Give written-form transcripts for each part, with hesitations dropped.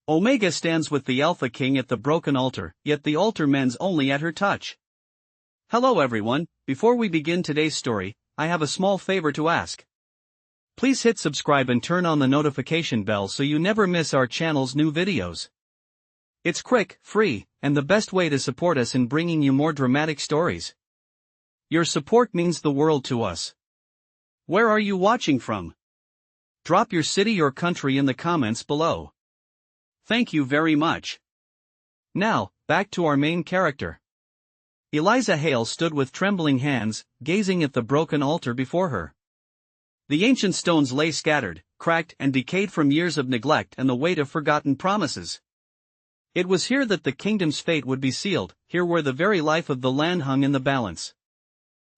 Omega stands with the Alpha King at the broken altar, yet the altar mends only at her touch. Hello everyone, before we begin today's story, I have a small favor to ask. Please hit subscribe and turn on the notification bell so you never miss our channel's new videos. It's quick, free, and the best way to support us in bringing you more dramatic stories. Your support means the world to us. Where are you watching from? Drop your city or country in the comments below. Thank you very much. Now, back to our main character. Eliza Hale stood with trembling hands, gazing at the broken altar before her. The ancient stones lay scattered, cracked and decayed from years of neglect and the weight of forgotten promises. It was here that the kingdom's fate would be sealed, here where the very life of the land hung in the balance.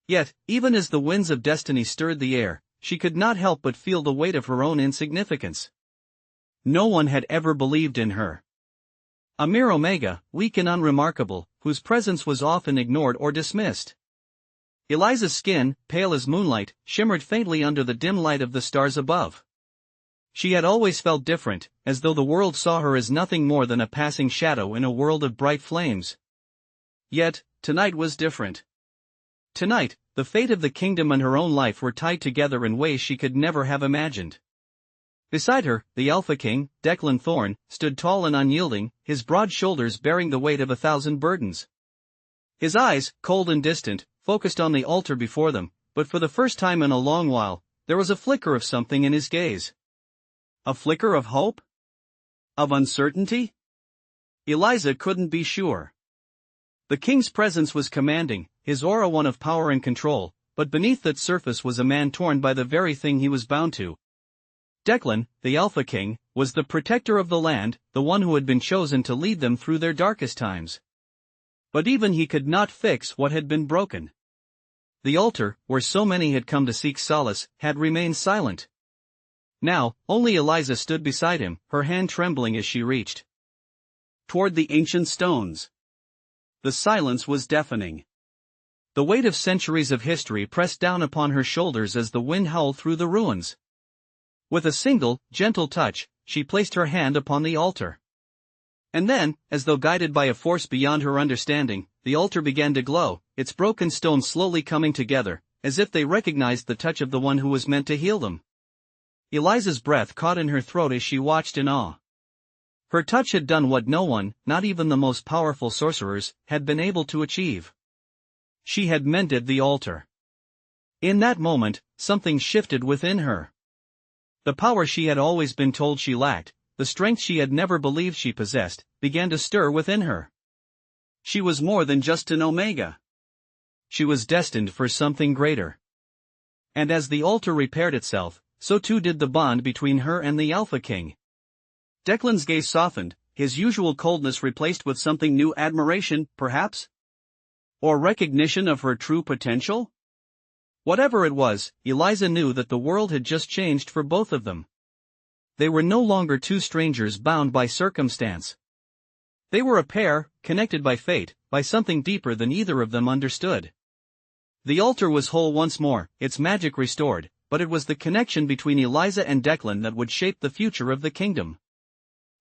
Yet, even as the winds of destiny stirred the air, she could not help but feel the weight of her own insignificance. No one had ever believed in her. A mere Omega, weak and unremarkable, whose presence was often ignored or dismissed. Eliza's skin, pale as moonlight, shimmered faintly under the dim light of the stars above. She had always felt different, as though the world saw her as nothing more than a passing shadow in a world of bright flames. Yet, tonight was different. Tonight, the fate of the kingdom and her own life were tied together in ways she could never have imagined. Beside her, the Alpha King, Declan Thorne, stood tall and unyielding, his broad shoulders bearing the weight of 1,000 burdens. His eyes, cold and distant, focused on the altar before them, but for the first time in a long while, there was a flicker of something in his gaze. A flicker of hope? Of uncertainty? Eliza couldn't be sure. The king's presence was commanding, his aura one of power and control, but beneath that surface was a man torn by the very thing he was bound to. Declan, the Alpha King, was the protector of the land, the one who had been chosen to lead them through their darkest times. But even he could not fix what had been broken. The altar, where so many had come to seek solace, had remained silent. Now, only Eliza stood beside him, her hand trembling as she reached toward the ancient stones. The silence was deafening. The weight of centuries of history pressed down upon her shoulders as the wind howled through the ruins. With a single, gentle touch, she placed her hand upon the altar. And then, as though guided by a force beyond her understanding, the altar began to glow, its broken stones slowly coming together, as if they recognized the touch of the one who was meant to heal them. Eliza's breath caught in her throat as she watched in awe. Her touch had done what no one, not even the most powerful sorcerers, had been able to achieve. She had mended the altar. In that moment, something shifted within her. The power she had always been told she lacked, the strength she had never believed she possessed, began to stir within her. She was more than just an Omega. She was destined for something greater. And as the altar repaired itself, so too did the bond between her and the Alpha King. Declan's gaze softened, his usual coldness replaced with something new: admiration, perhaps? Or recognition of her true potential? Whatever it was, Eliza knew that the world had just changed for both of them. They were no longer two strangers bound by circumstance. They were a pair, connected by fate, by something deeper than either of them understood. The altar was whole once more, its magic restored, but it was the connection between Eliza and Declan that would shape the future of the kingdom.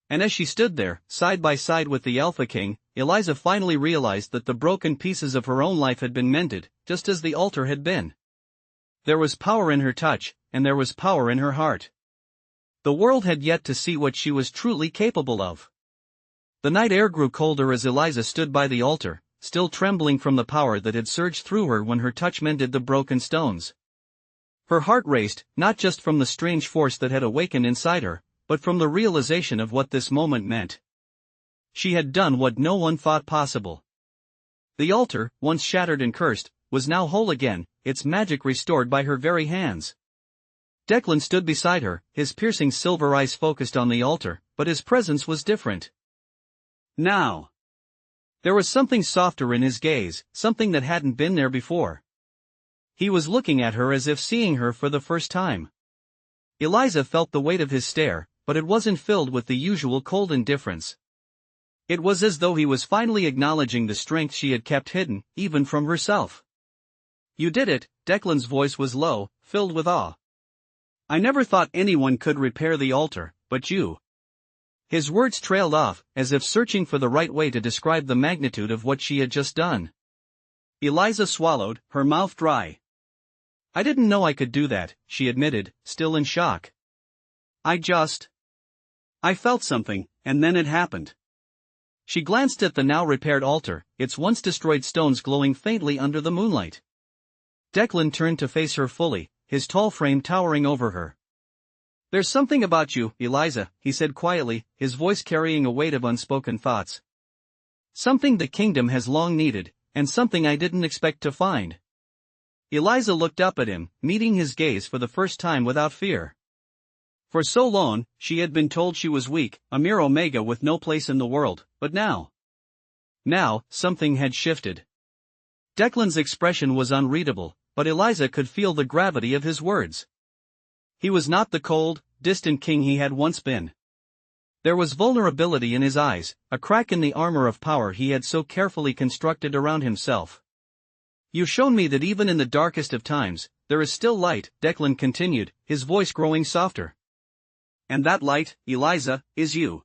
And as she stood there, side by side with the Alpha King, Eliza finally realized that the broken pieces of her own life had been mended, just as the altar had been. There was power in her touch, and there was power in her heart. The world had yet to see what she was truly capable of. The night air grew colder as Eliza stood by the altar, still trembling from the power that had surged through her when her touch mended the broken stones. Her heart raced, not just from the strange force that had awakened inside her, but from the realization of what this moment meant. She had done what no one thought possible. The altar, once shattered and cursed, was now whole again, its magic restored by her very hands. Declan stood beside her, his piercing silver eyes focused on the altar, but his presence was different. Now, there was something softer in his gaze, something that hadn't been there before. He was looking at her as if seeing her for the first time. Eliza felt the weight of his stare, but it wasn't filled with the usual cold indifference. It was as though he was finally acknowledging the strength she had kept hidden, even from herself. "You did it," Declan's voice was low, filled with awe. "I never thought anyone could repair the altar, but you." His words trailed off, as if searching for the right way to describe the magnitude of what she had just done. Eliza swallowed, her mouth dry. "I didn't know I could do that," she admitted, still in shock. I felt something, and then it happened." She glanced at the now repaired altar, its once destroyed stones glowing faintly under the moonlight. Declan turned to face her fully, his tall frame towering over her. "There's something about you, Eliza," he said quietly, his voice carrying a weight of unspoken thoughts. "Something the kingdom has long needed, and something I didn't expect to find." Eliza looked up at him, meeting his gaze for the first time without fear. For so long, she had been told she was weak, a mere omega with no place in the world, but now, something had shifted. Declan's expression was unreadable, but Eliza could feel the gravity of his words. He was not the cold, distant king he had once been. There was vulnerability in his eyes, a crack in the armor of power he had so carefully constructed around himself. "You've shown me that even in the darkest of times, there is still light," Declan continued, his voice growing softer. "And that light, Eliza, is you."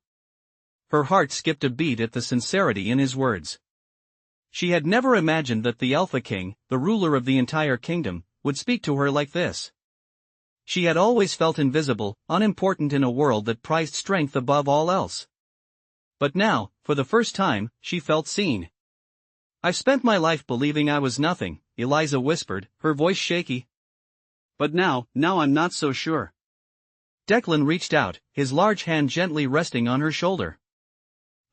Her heart skipped a beat at the sincerity in his words. She had never imagined that the Alpha King, the ruler of the entire kingdom, would speak to her like this. She had always felt invisible, unimportant in a world that prized strength above all else. But now, for the first time, she felt seen. "I've spent my life believing I was nothing," Eliza whispered, her voice shaky. "But now I'm not so sure." Declan reached out, his large hand gently resting on her shoulder.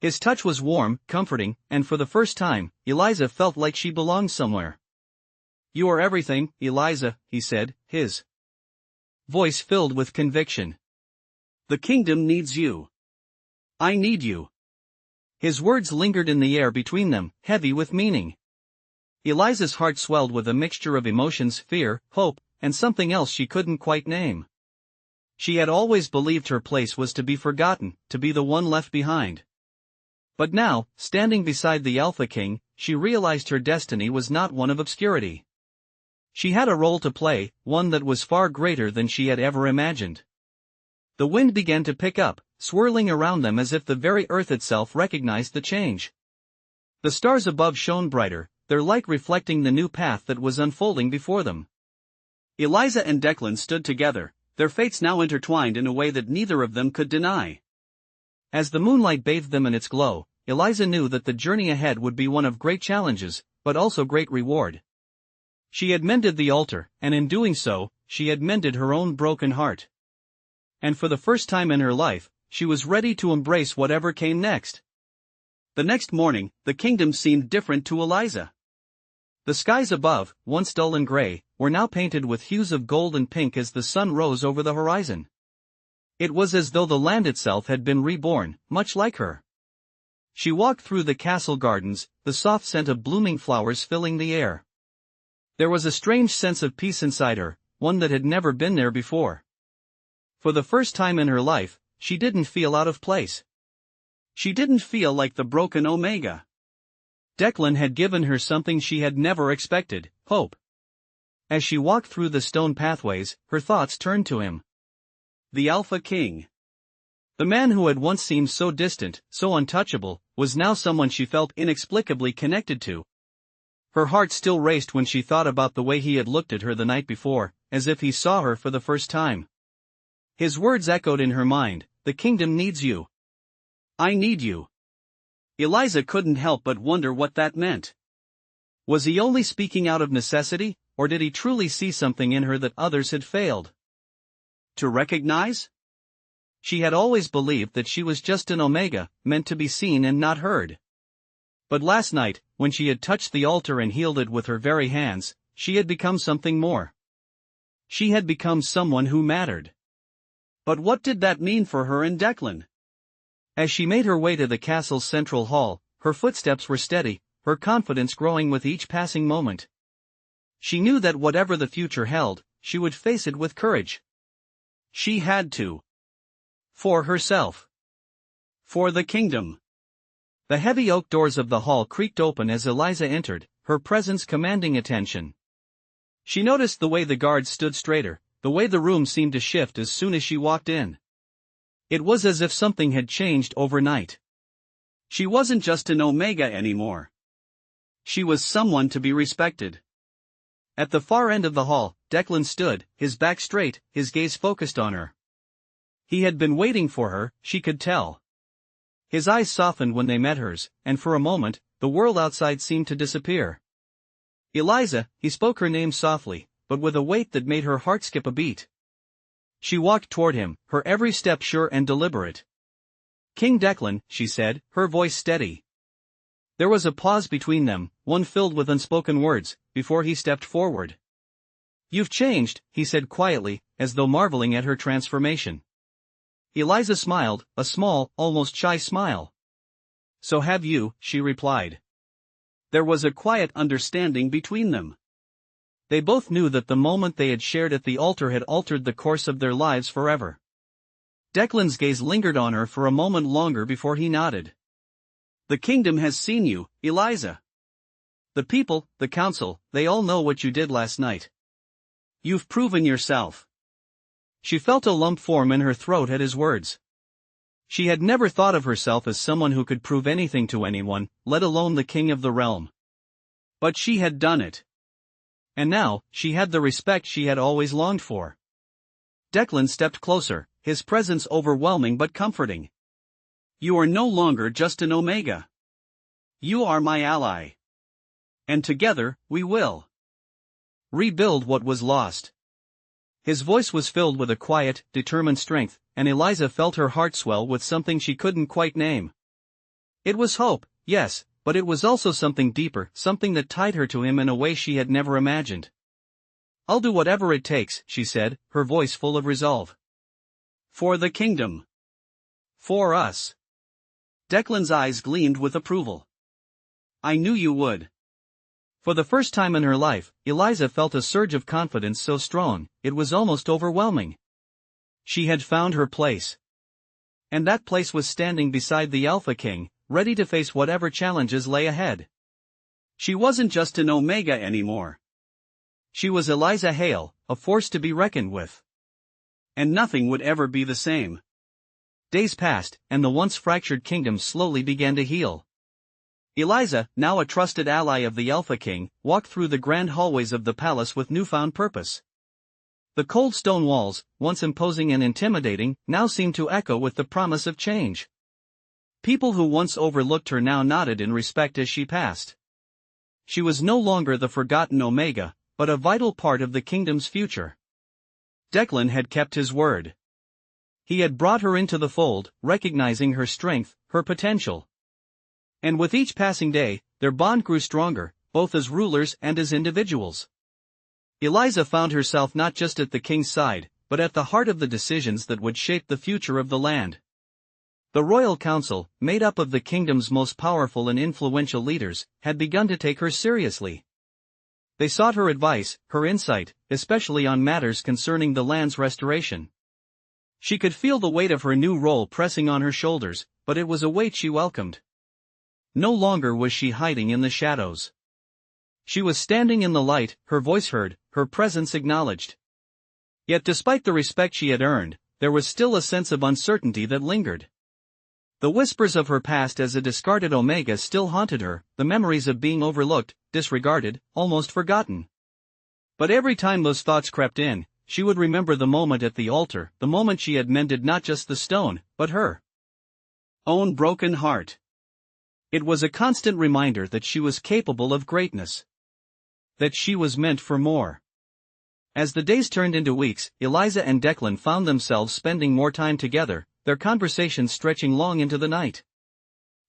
His touch was warm, comforting, and for the first time, Eliza felt like she belonged somewhere. "You are everything, Eliza," he said, his voice filled with conviction. "The kingdom needs you. I need you." His words lingered in the air between them, heavy with meaning. Eliza's heart swelled with a mixture of emotions, fear, hope, and something else she couldn't quite name. She had always believed her place was to be forgotten, to be the one left behind. But now, standing beside the Alpha King, she realized her destiny was not one of obscurity. She had a role to play, one that was far greater than she had ever imagined. The wind began to pick up, swirling around them as if the very earth itself recognized the change. The stars above shone brighter, their light reflecting the new path that was unfolding before them. Eliza and Declan stood together, their fates now intertwined in a way that neither of them could deny. As the moonlight bathed them in its glow, Eliza knew that the journey ahead would be one of great challenges, but also great reward. She had mended the altar, and in doing so, she had mended her own broken heart. And for the first time in her life, she was ready to embrace whatever came next. The next morning, the kingdom seemed different to Eliza. The skies above, once dull and gray, were now painted with hues of gold and pink as the sun rose over the horizon. It was as though the land itself had been reborn, much like her. She walked through the castle gardens, the soft scent of blooming flowers filling the air. There was a strange sense of peace inside her, one that had never been there before. For the first time in her life, she didn't feel out of place. She didn't feel like the broken omega. Declan had given her something she had never expected, hope. As she walked through the stone pathways, her thoughts turned to him. The Alpha King. The man who had once seemed so distant, so untouchable, was now someone she felt inexplicably connected to. Her heart still raced when she thought about the way he had looked at her the night before, as if he saw her for the first time. His words echoed in her mind, "The kingdom needs you. I need you." Eliza couldn't help but wonder what that meant. Was he only speaking out of necessity, or did he truly see something in her that others had failed to recognize? She had always believed that she was just an omega, meant to be seen and not heard. But last night, when she had touched the altar and healed it with her very hands, she had become something more. She had become someone who mattered. But what did that mean for her and Declan? As she made her way to the castle's central hall, her footsteps were steady, her confidence growing with each passing moment. She knew that whatever the future held, she would face it with courage. She had to. For herself. For the kingdom. The heavy oak doors of the hall creaked open as Eliza entered, her presence commanding attention. She noticed the way the guards stood straighter, the way the room seemed to shift as soon as she walked in. It was as if something had changed overnight. She wasn't just an Omega anymore. She was someone to be respected. At the far end of the hall, Declan stood, his back straight, his gaze focused on her. He had been waiting for her, she could tell. His eyes softened when they met hers, and for a moment, the world outside seemed to disappear. Eliza, he spoke her name softly, but with a weight that made her heart skip a beat. She walked toward him, her every step sure and deliberate. King Declan, she said, her voice steady. There was a pause between them, one filled with unspoken words, before he stepped forward. You've changed, he said quietly, as though marveling at her transformation. Eliza smiled, a small, almost shy smile. So have you, she replied. There was a quiet understanding between them. They both knew that the moment they had shared at the altar had altered the course of their lives forever. Declan's gaze lingered on her for a moment longer before he nodded. The kingdom has seen you, Eliza. The people, the council, they all know what you did last night. You've proven yourself. She felt a lump form in her throat at his words. She had never thought of herself as someone who could prove anything to anyone, let alone the king of the realm. But she had done it. And now, she had the respect she had always longed for. Declan stepped closer, his presence overwhelming but comforting. You are no longer just an Omega. You are my ally. And together, we will rebuild what was lost. His voice was filled with a quiet, determined strength, and Eliza felt her heart swell with something she couldn't quite name. It was hope, yes, but it was also something deeper, something that tied her to him in a way she had never imagined. I'll do whatever it takes, she said, her voice full of resolve. For the kingdom. For us. Declan's eyes gleamed with approval. I knew you would. For the first time in her life, Eliza felt a surge of confidence so strong, it was almost overwhelming. She had found her place. And that place was standing beside the Alpha King, ready to face whatever challenges lay ahead. She wasn't just an Omega anymore. She was Eliza Hale, a force to be reckoned with. And nothing would ever be the same. Days passed, and the once fractured kingdom slowly began to heal. Eliza, now a trusted ally of the Alpha King, walked through the grand hallways of the palace with newfound purpose. The cold stone walls, once imposing and intimidating, now seemed to echo with the promise of change. People who once overlooked her now nodded in respect as she passed. She was no longer the forgotten Omega, but a vital part of the kingdom's future. Declan had kept his word. He had brought her into the fold, recognizing her strength, her potential. And with each passing day, their bond grew stronger, both as rulers and as individuals. Eliza found herself not just at the king's side, but at the heart of the decisions that would shape the future of the land. The royal council, made up of the kingdom's most powerful and influential leaders, had begun to take her seriously. They sought her advice, her insight, especially on matters concerning the land's restoration. She could feel the weight of her new role pressing on her shoulders, but it was a weight she welcomed. No longer was she hiding in the shadows. She was standing in the light, her voice heard, her presence acknowledged. Yet despite the respect she had earned, there was still a sense of uncertainty that lingered. The whispers of her past as a discarded Omega still haunted her, the memories of being overlooked, disregarded, almost forgotten. But every time those thoughts crept in, she would remember the moment at the altar, the moment she had mended not just the stone, but her own broken heart. It was a constant reminder that she was capable of greatness. That she was meant for more. As the days turned into weeks, Eliza and Declan found themselves spending more time together, their conversations stretching long into the night.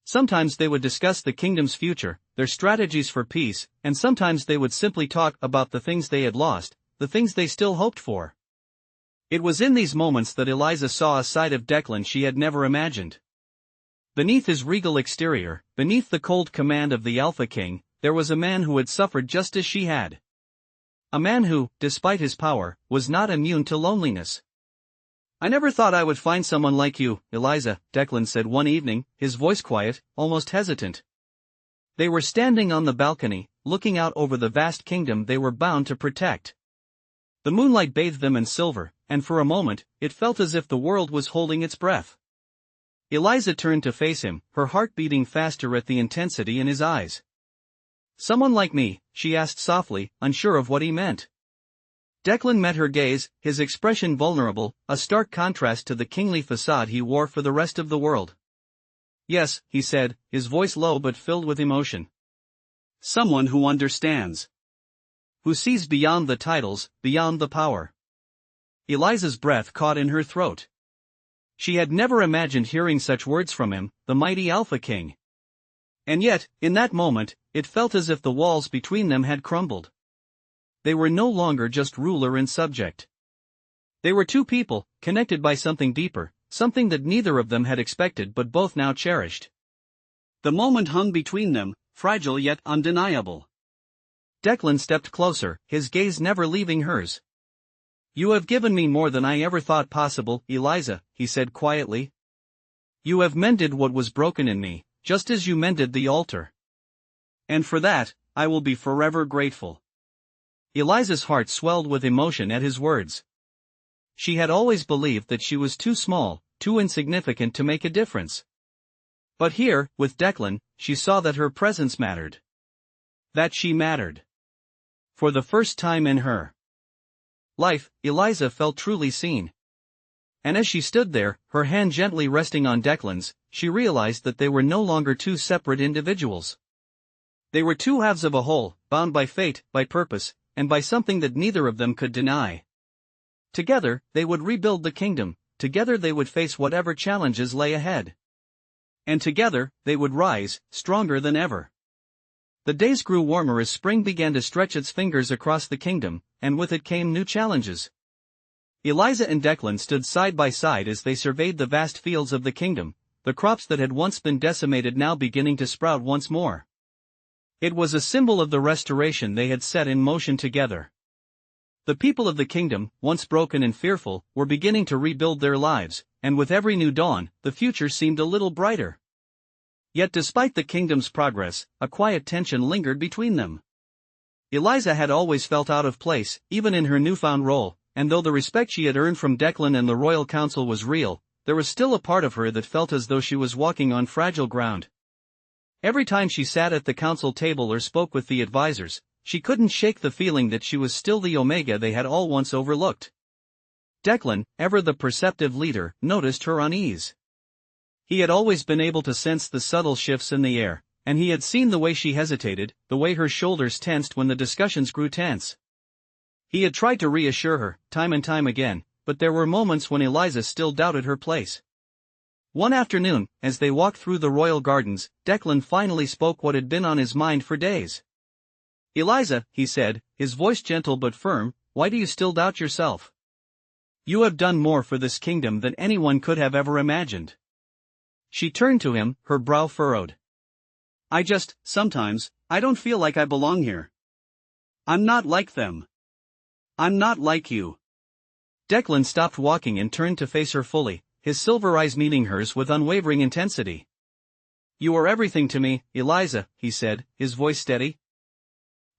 Sometimes they would discuss the kingdom's future, their strategies for peace, and sometimes they would simply talk about the things they had lost, the things they still hoped for. It was in these moments that Eliza saw a side of Declan she had never imagined. Beneath his regal exterior, beneath the cold command of the Alpha King, there was a man who had suffered just as she had. A man who, despite his power, was not immune to loneliness. I never thought I would find someone like you, Eliza, Declan said one evening, his voice quiet, almost hesitant. They were standing on the balcony, looking out over the vast kingdom they were bound to protect. The moonlight bathed them in silver, and for a moment, it felt as if the world was holding its breath. Eliza turned to face him, her heart beating faster at the intensity in his eyes. "Someone like me?" she asked softly, unsure of what he meant. Declan met her gaze, his expression vulnerable, a stark contrast to the kingly facade he wore for the rest of the world. "Yes," he said, his voice low but filled with emotion. "Someone who understands. Who sees beyond the titles, beyond the power." Eliza's breath caught in her throat. She had never imagined hearing such words from him, the mighty Alpha King. And yet, in that moment, it felt as if the walls between them had crumbled. They were no longer just ruler and subject. They were two people, connected by something deeper, something that neither of them had expected but both now cherished. The moment hung between them, fragile yet undeniable. Declan stepped closer, his gaze never leaving hers. "You have given me more than I ever thought possible, Eliza," he said quietly. "You have mended what was broken in me, just as you mended the altar. And for that, I will be forever grateful." Eliza's heart swelled with emotion at his words. She had always believed that she was too small, too insignificant to make a difference. But here, with Declan, she saw that her presence mattered. That she mattered. For the first time in her life, Eliza felt truly seen. And as she stood there, her hand gently resting on Declan's, she realized that they were no longer two separate individuals. They were two halves of a whole, bound by fate, by purpose, and by something that neither of them could deny. Together, they would rebuild the kingdom, together they would face whatever challenges lay ahead. And together, they would rise, stronger than ever. The days grew warmer as spring began to stretch its fingers across the kingdom, and with it came new challenges. Eliza and Declan stood side by side as they surveyed the vast fields of the kingdom, the crops that had once been decimated now beginning to sprout once more. It was a symbol of the restoration they had set in motion together. The people of the kingdom, once broken and fearful, were beginning to rebuild their lives, and with every new dawn, the future seemed a little brighter. Yet despite the kingdom's progress, a quiet tension lingered between them. Eliza had always felt out of place, even in her newfound role, and though the respect she had earned from Declan and the royal council was real, there was still a part of her that felt as though she was walking on fragile ground. Every time she sat at the council table or spoke with the advisors, she couldn't shake the feeling that she was still the Omega they had all once overlooked. Declan, ever the perceptive leader, noticed her unease. He had always been able to sense the subtle shifts in the air, and he had seen the way she hesitated, the way her shoulders tensed when the discussions grew tense. He had tried to reassure her, time and time again, but there were moments when Eliza still doubted her place. One afternoon, as they walked through the royal gardens, Declan finally spoke what had been on his mind for days. "Eliza," he said, his voice gentle but firm, "why do you still doubt yourself? You have done more for this kingdom than anyone could have ever imagined." She turned to him, her brow furrowed. Sometimes, I don't feel like I belong here. I'm not like them. I'm not like you." Declan stopped walking and turned to face her fully, his silver eyes meeting hers with unwavering intensity. "You are everything to me, Eliza," he said, his voice steady.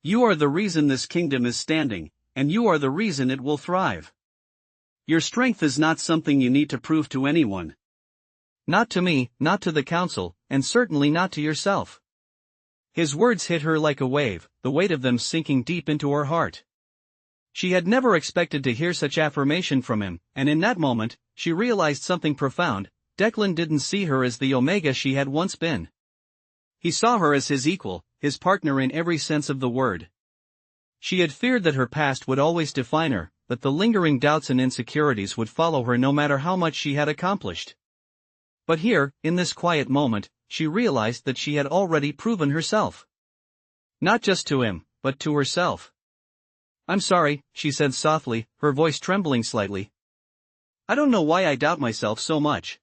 "You are the reason this kingdom is standing, and you are the reason it will thrive. Your strength is not something you need to prove to anyone. Not to me, not to the council, and certainly not to yourself." His words hit her like a wave, the weight of them sinking deep into her heart. She had never expected to hear such affirmation from him, and in that moment, she realized something profound. Declan didn't see her as the Omega she had once been. He saw her as his equal, his partner in every sense of the word. She had feared that her past would always define her, that the lingering doubts and insecurities would follow her no matter how much she had accomplished. But here, in this quiet moment, she realized that she had already proven herself. Not just to him, but to herself. "I'm sorry," she said softly, her voice trembling slightly. "I don't know why I doubt myself so much.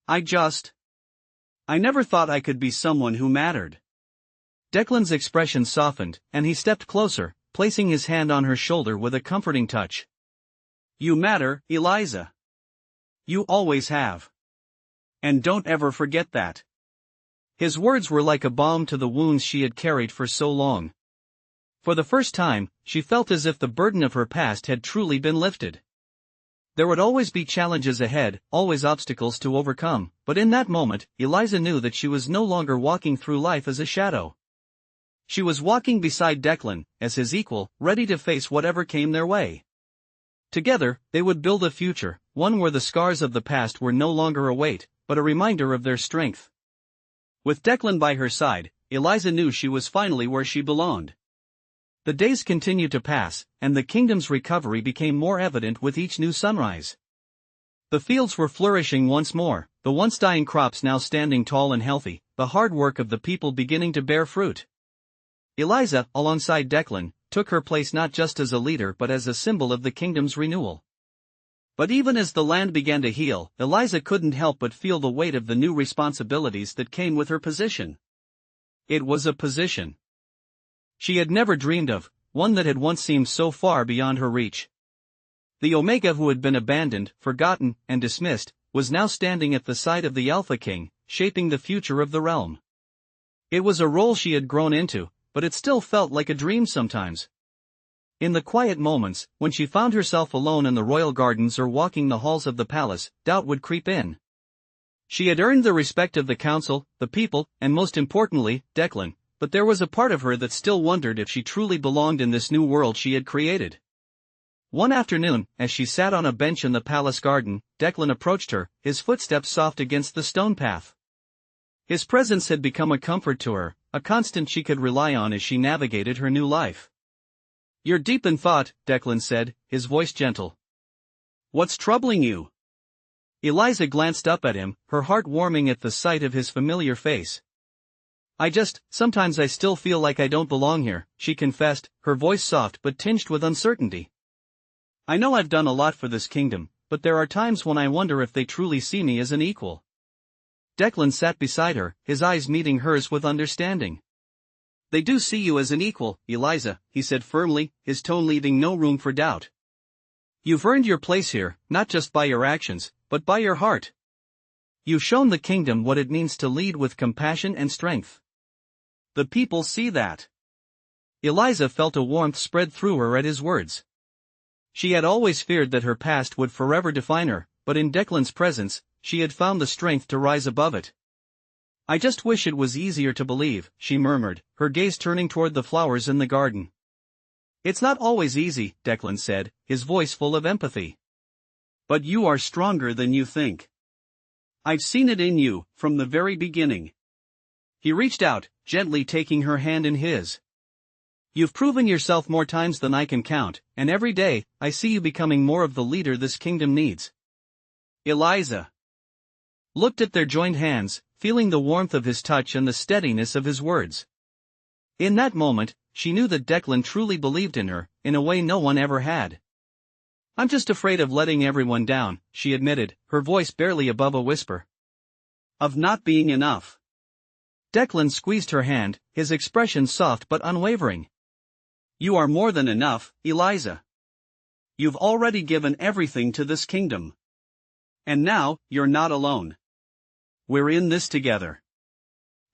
I never thought I could be someone who mattered." Declan's expression softened, and he stepped closer, placing his hand on her shoulder with a comforting touch. "You matter, Eliza. You always have. And don't ever forget that." His words were like a balm to the wounds she had carried for so long. For the first time, she felt as if the burden of her past had truly been lifted. There would always be challenges ahead, always obstacles to overcome, but in that moment, Eliza knew that she was no longer walking through life as a shadow. She was walking beside Declan, as his equal, ready to face whatever came their way. Together, they would build a future, one where the scars of the past were no longer a weight, but a reminder of their strength. With Declan by her side, Eliza knew she was finally where she belonged. The days continued to pass, and the kingdom's recovery became more evident with each new sunrise. The fields were flourishing once more, the once dying crops now standing tall and healthy, the hard work of the people beginning to bear fruit. Eliza, alongside Declan, took her place not just as a leader but as a symbol of the kingdom's renewal. But even as the land began to heal, Eliza couldn't help but feel the weight of the new responsibilities that came with her position. It was a position she had never dreamed of, one that had once seemed so far beyond her reach. The Omega, who had been abandoned, forgotten, and dismissed, was now standing at the side of the Alpha King, shaping the future of the realm. It was a role she had grown into, but it still felt like a dream sometimes. In the quiet moments, when she found herself alone in the royal gardens or walking the halls of the palace, doubt would creep in. She had earned the respect of the council, the people, and most importantly, Declan, but there was a part of her that still wondered if she truly belonged in this new world she had created. One afternoon, as she sat on a bench in the palace garden, Declan approached her, his footsteps soft against the stone path. His presence had become a comfort to her, a constant she could rely on as she navigated her new life. "You're deep in thought," Declan said, his voice gentle. "What's troubling you?" Eliza glanced up at him, her heart warming at the sight of his familiar face. Sometimes I still feel like I don't belong here," she confessed, her voice soft but tinged with uncertainty. "I know I've done a lot for this kingdom, but there are times when I wonder if they truly see me as an equal." Declan sat beside her, his eyes meeting hers with understanding. "They do see you as an equal, Eliza," he said firmly, his tone leaving no room for doubt. "You've earned your place here, not just by your actions, but by your heart. You've shown the kingdom what it means to lead with compassion and strength. The people see that." Eliza felt a warmth spread through her at his words. She had always feared that her past would forever define her, but in Declan's presence, she had found the strength to rise above it. "I just wish it was easier to believe," she murmured, her gaze turning toward the flowers in the garden. "It's not always easy," Declan said, his voice full of empathy. "But you are stronger than you think. I've seen it in you, from the very beginning." He reached out, gently taking her hand in his. "You've proven yourself more times than I can count, and every day, I see you becoming more of the leader this kingdom needs." Eliza looked at their joined hands, feeling the warmth of his touch and the steadiness of his words. In that moment, she knew that Declan truly believed in her, in a way no one ever had. "I'm just afraid of letting everyone down," she admitted, her voice barely above a whisper. "Of not being enough." Declan squeezed her hand, his expression soft but unwavering. "You are more than enough, Eliza. You've already given everything to this kingdom. And now, you're not alone. We're in this together."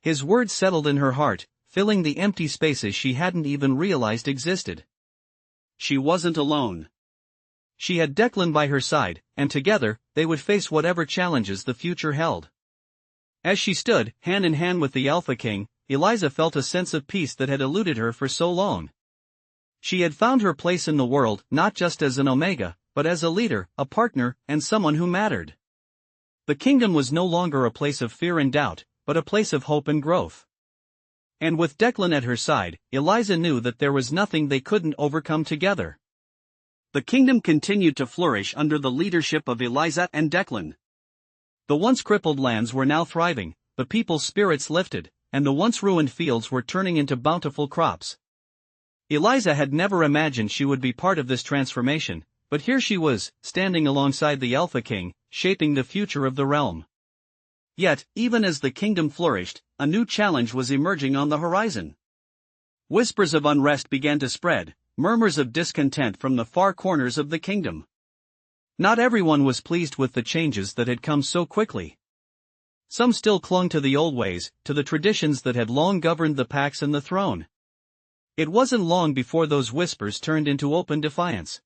His words settled in her heart, filling the empty spaces she hadn't even realized existed. She wasn't alone. She had Declan by her side, and together, they would face whatever challenges the future held. As she stood, hand in hand with the Alpha King, Eliza felt a sense of peace that had eluded her for so long. She had found her place in the world, not just as an Omega, but as a leader, a partner, and someone who mattered. The kingdom was no longer a place of fear and doubt, but a place of hope and growth. And with Declan at her side, Eliza knew that there was nothing they couldn't overcome together. The kingdom continued to flourish under the leadership of Eliza and Declan. The once crippled lands were now thriving, the people's spirits lifted, and the once ruined fields were turning into bountiful crops. Eliza had never imagined she would be part of this transformation, but here she was, standing alongside the Alpha King, shaping the future of the realm. Yet, even as the kingdom flourished, a new challenge was emerging on the horizon. Whispers of unrest began to spread, murmurs of discontent from the far corners of the kingdom. Not everyone was pleased with the changes that had come so quickly. Some still clung to the old ways, to the traditions that had long governed the Pax and the throne. It wasn't long before those whispers turned into open defiance.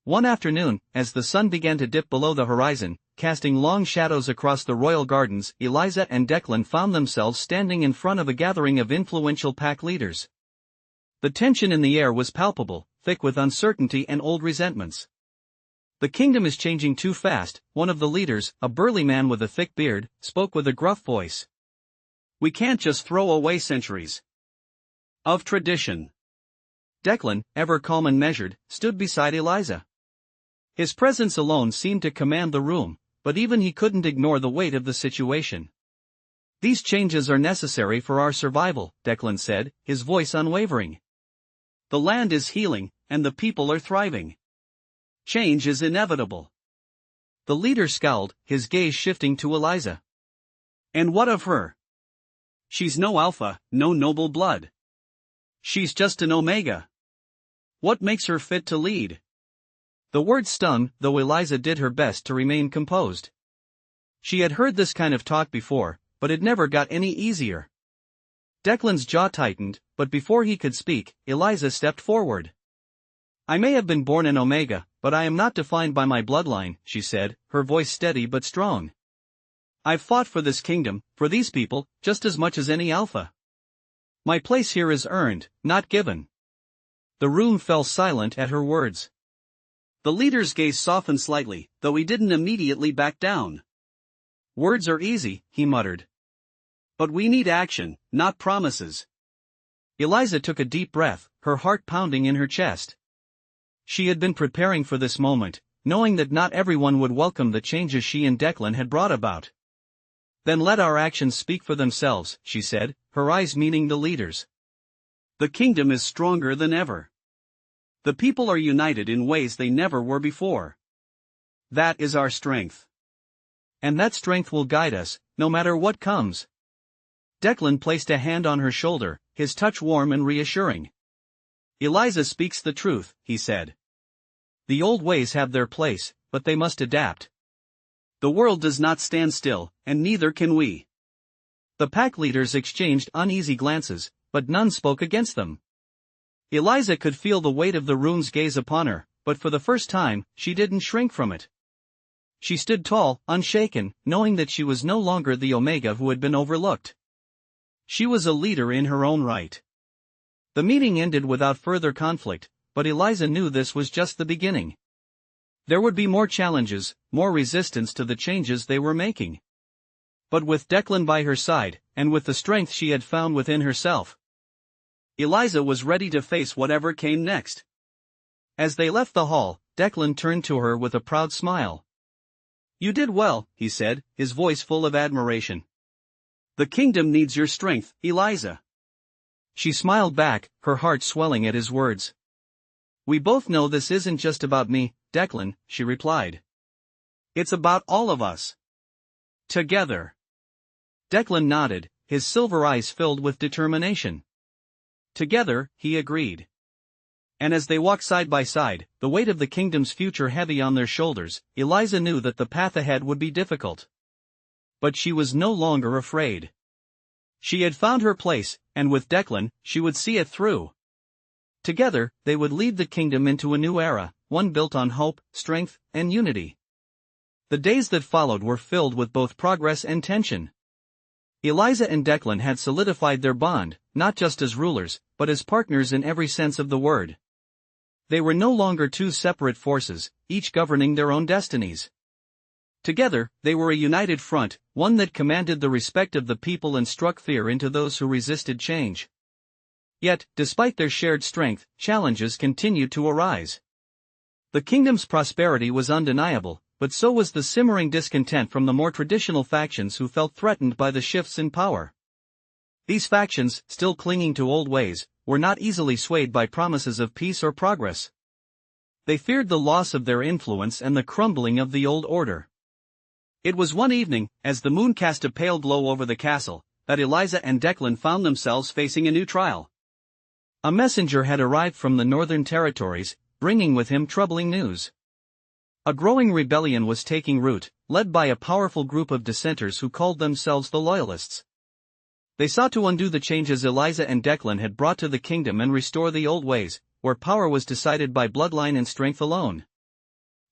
One afternoon, as the sun began to dip below the horizon, casting long shadows across the royal gardens, Eliza and Declan found themselves standing in front of a gathering of influential pack leaders. The tension in the air was palpable, thick with uncertainty and old resentments. "The kingdom is changing too fast," one of the leaders, a burly man with a thick beard, spoke with a gruff voice. "We can't just throw away centuries of tradition." Declan, ever calm and measured, stood beside Eliza. His presence alone seemed to command the room, but even he couldn't ignore the weight of the situation. "These changes are necessary for our survival," Declan said, his voice unwavering. "The land is healing, and the people are thriving. Change is inevitable." The leader scowled, his gaze shifting to Eliza. "And what of her? She's no alpha, no noble blood. She's just an omega. What makes her fit to lead?" The word stung, though Eliza did her best to remain composed. She had heard this kind of talk before, but it never got any easier. Declan's jaw tightened, but before he could speak, Eliza stepped forward. "I may have been born an omega, but I am not defined by my bloodline," she said, her voice steady but strong. "I've fought for this kingdom, for these people, just as much as any alpha. My place here is earned, not given." The room fell silent at her words. The leader's gaze softened slightly, though he didn't immediately back down. "Words are easy," he muttered. "But we need action, not promises." Eliza took a deep breath, her heart pounding in her chest. She had been preparing for this moment, knowing that not everyone would welcome the changes she and Declan had brought about. "Then let our actions speak for themselves," she said, her eyes meeting the leaders. "The kingdom is stronger than ever. The people are united in ways they never were before. That is our strength. And that strength will guide us, no matter what comes." Declan placed a hand on her shoulder, his touch warm and reassuring. "Eliza speaks the truth," he said. "The old ways have their place, but they must adapt. The world does not stand still, and neither can we." The pack leaders exchanged uneasy glances, but none spoke against them. Eliza could feel the weight of the room's gaze upon her, but for the first time, she didn't shrink from it. She stood tall, unshaken, knowing that she was no longer the omega who had been overlooked. She was a leader in her own right. The meeting ended without further conflict, but Eliza knew this was just the beginning. There would be more challenges, more resistance to the changes they were making. But with Declan by her side, and with the strength she had found within herself, Eliza was ready to face whatever came next. As they left the hall, Declan turned to her with a proud smile. "You did well," he said, his voice full of admiration. "The kingdom needs your strength, Eliza." She smiled back, her heart swelling at his words. "We both know this isn't just about me, Declan," she replied. "It's about all of us. Together." Declan nodded, his silver eyes filled with determination. "Together," he agreed. And as they walked side by side, the weight of the kingdom's future heavy on their shoulders, Eliza knew that the path ahead would be difficult. But she was no longer afraid. She had found her place, and with Declan, she would see it through. Together, they would lead the kingdom into a new era, one built on hope, strength, and unity. The days that followed were filled with both progress and tension. Eliza and Declan had solidified their bond, not just as rulers, but as partners in every sense of the word. They were no longer two separate forces, each governing their own destinies. Together, they were a united front, one that commanded the respect of the people and struck fear into those who resisted change. Yet, despite their shared strength, challenges continued to arise. The kingdom's prosperity was undeniable, but so was the simmering discontent from the more traditional factions who felt threatened by the shifts in power. These factions, still clinging to old ways, were not easily swayed by promises of peace or progress. They feared the loss of their influence and the crumbling of the old order. It was one evening, as the moon cast a pale glow over the castle, that Eliza and Declan found themselves facing a new trial. A messenger had arrived from the northern territories, bringing with him troubling news. A growing rebellion was taking root, led by a powerful group of dissenters who called themselves the Loyalists. They sought to undo the changes Eliza and Declan had brought to the kingdom and restore the old ways, where power was decided by bloodline and strength alone.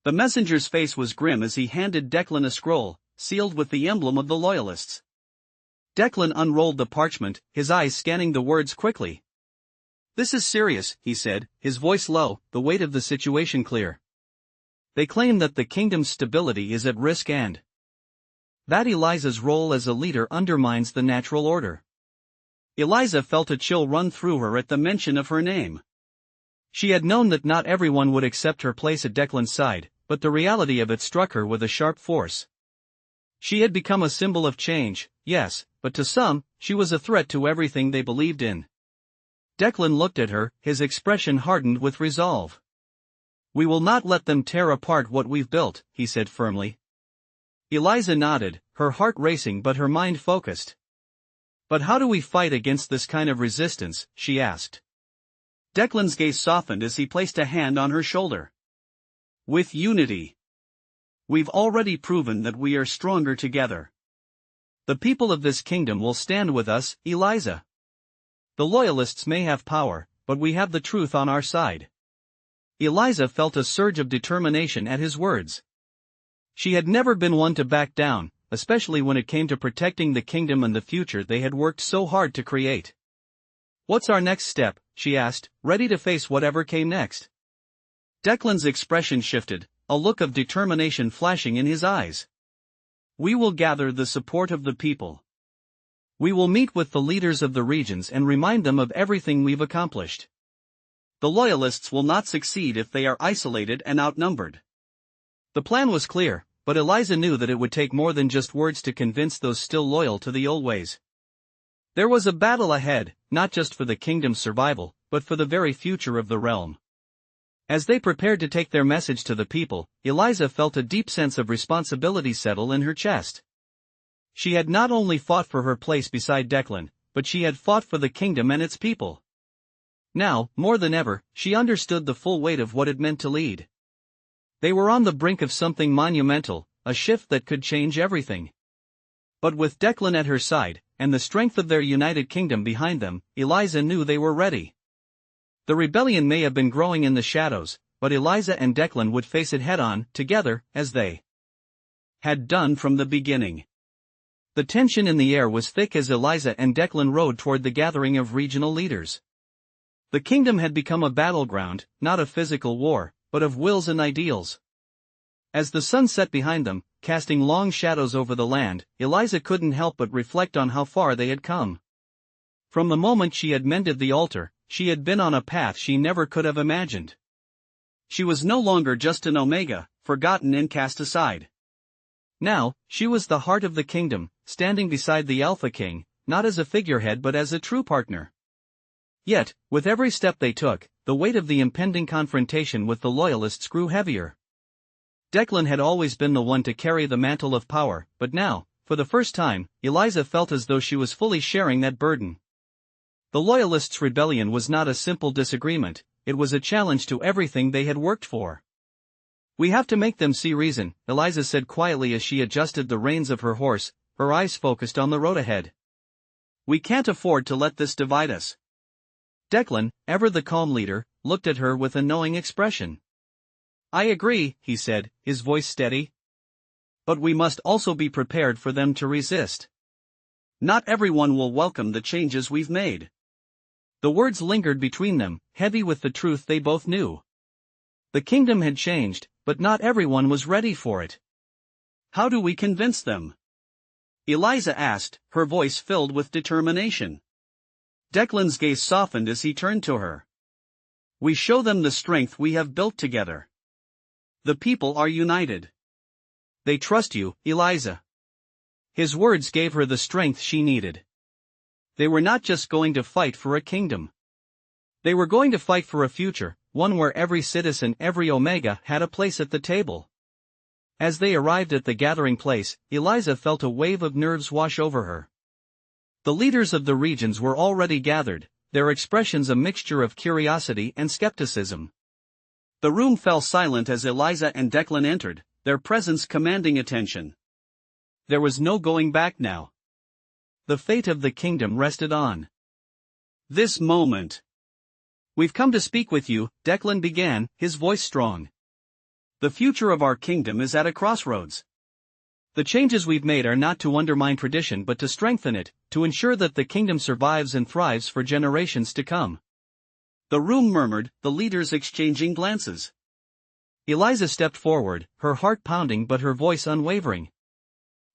The messenger's face was grim as he handed Declan a scroll, sealed with the emblem of the Loyalists. Declan unrolled the parchment, his eyes scanning the words quickly. "This is serious," he said, his voice low, the weight of the situation clear. "They claim that the kingdom's stability is at risk and that Eliza's role as a leader undermines the natural order." Eliza felt a chill run through her at the mention of her name. She had known that not everyone would accept her place at Declan's side, but the reality of it struck her with a sharp force. She had become a symbol of change, yes, but to some, she was a threat to everything they believed in. Declan looked at her, his expression hardened with resolve. "We will not let them tear apart what we've built," he said firmly. Eliza nodded, her heart racing but her mind focused. "But how do we fight against this kind of resistance?" she asked. Declan's gaze softened as he placed a hand on her shoulder. "With unity. We've already proven that we are stronger together. The people of this kingdom will stand with us, Eliza. The Loyalists may have power, but we have the truth on our side." Eliza felt a surge of determination at his words. She had never been one to back down, especially when it came to protecting the kingdom and the future they had worked so hard to create. "What's our next step?" she asked, ready to face whatever came next. Declan's expression shifted, a look of determination flashing in his eyes. "We will gather the support of the people. We will meet with the leaders of the regions and remind them of everything we've accomplished. The Loyalists will not succeed if they are isolated and outnumbered." The plan was clear, but Eliza knew that it would take more than just words to convince those still loyal to the old ways. There was a battle ahead, not just for the kingdom's survival, but for the very future of the realm. As they prepared to take their message to the people, Eliza felt a deep sense of responsibility settle in her chest. She had not only fought for her place beside Declan, but she had fought for the kingdom and its people. Now, more than ever, she understood the full weight of what it meant to lead. They were on the brink of something monumental, a shift that could change everything. But with Declan at her side, and the strength of their united kingdom behind them, Eliza knew they were ready. The rebellion may have been growing in the shadows, but Eliza and Declan would face it head-on, together, as they had done from the beginning. The tension in the air was thick as Eliza and Declan rode toward the gathering of regional leaders. The kingdom had become a battleground, not a physical war, but of wills and ideals. As the sun set behind them, casting long shadows over the land, Eliza couldn't help but reflect on how far they had come. From the moment she had mended the altar, she had been on a path she never could have imagined. She was no longer just an Omega, forgotten and cast aside. Now, she was the heart of the kingdom, standing beside the Alpha King, not as a figurehead but as a true partner. Yet, with every step they took, the weight of the impending confrontation with the Loyalists grew heavier. Declan had always been the one to carry the mantle of power, but now, for the first time, Eliza felt as though she was fully sharing that burden. The Loyalists' rebellion was not a simple disagreement, it was a challenge to everything they had worked for. "We have to make them see reason," Eliza said quietly as she adjusted the reins of her horse, her eyes focused on the road ahead. "We can't afford to let this divide us." Declan, ever the calm leader, looked at her with a knowing expression. "I agree," he said, his voice steady. "But we must also be prepared for them to resist. Not everyone will welcome the changes we've made." The words lingered between them, heavy with the truth they both knew. The kingdom had changed, but not everyone was ready for it. "How do we convince them?" Eliza asked, her voice filled with determination. Declan's gaze softened as he turned to her. "We show them the strength we have built together. The people are united. They trust you, Eliza." His words gave her the strength she needed. They were not just going to fight for a kingdom. They were going to fight for a future, one where every citizen, every Omega, had a place at the table. As they arrived at the gathering place, Eliza felt a wave of nerves wash over her. The leaders of the regions were already gathered, their expressions a mixture of curiosity and skepticism. The room fell silent as Eliza and Declan entered, their presence commanding attention. There was no going back now. The fate of the kingdom rested on this moment. "We've come to speak with you," Declan began, his voice strong. The future of our kingdom is at a crossroads. The changes we've made are not to undermine tradition but to strengthen it, to ensure that the kingdom survives and thrives for generations to come. The room murmured, the leaders exchanging glances. Eliza stepped forward, her heart pounding but her voice unwavering.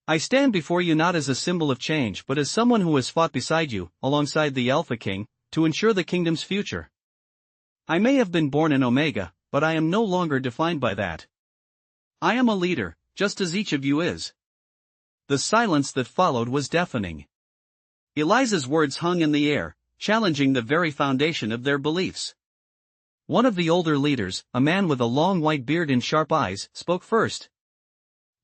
I stand before you not as a symbol of change but as someone who has fought beside you, alongside the Alpha King, to ensure the kingdom's future. I may have been born an Omega, but I am no longer defined by that. I am a leader, just as each of you is. The silence that followed was deafening. Eliza's words hung in the air, challenging the very foundation of their beliefs. One of the older leaders, a man with a long white beard and sharp eyes, spoke first.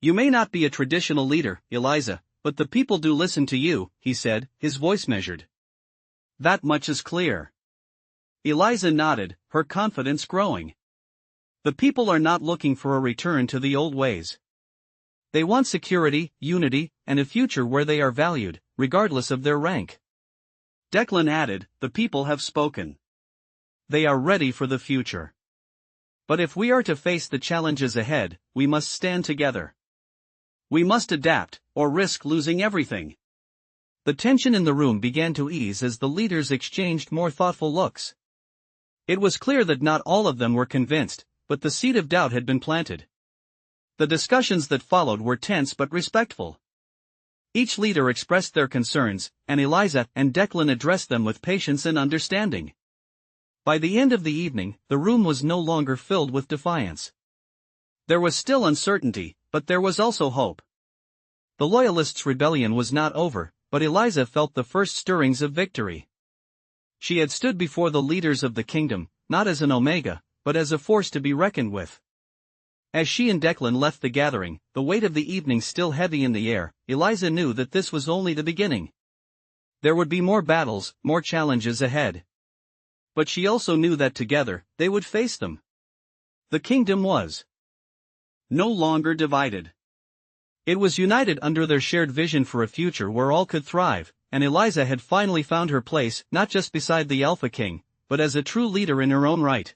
You may not be a traditional leader, Eliza, but the people do listen to you, he said, his voice measured. That much is clear. Eliza nodded, her confidence growing. The people are not looking for a return to the old ways. They want security, unity, and a future where they are valued, regardless of their rank. Declan added, the people have spoken. They are ready for the future. But if we are to face the challenges ahead, we must stand together. We must adapt, or risk losing everything. The tension in the room began to ease as the leaders exchanged more thoughtful looks. It was clear that not all of them were convinced, but the seed of doubt had been planted. The discussions that followed were tense but respectful. Each leader expressed their concerns, and Eliza and Declan addressed them with patience and understanding. By the end of the evening, the room was no longer filled with defiance. There was still uncertainty, but there was also hope. The Loyalists' rebellion was not over, but Eliza felt the first stirrings of victory. She had stood before the leaders of the kingdom, not as an Omega, but as a force to be reckoned with. As she and Declan left the gathering, the weight of the evening still heavy in the air, Eliza knew that this was only the beginning. There would be more battles, more challenges ahead. But she also knew that together, they would face them. The kingdom was no longer divided. It was united under their shared vision for a future where all could thrive, and Eliza had finally found her place not just beside the Alpha King, but as a true leader in her own right.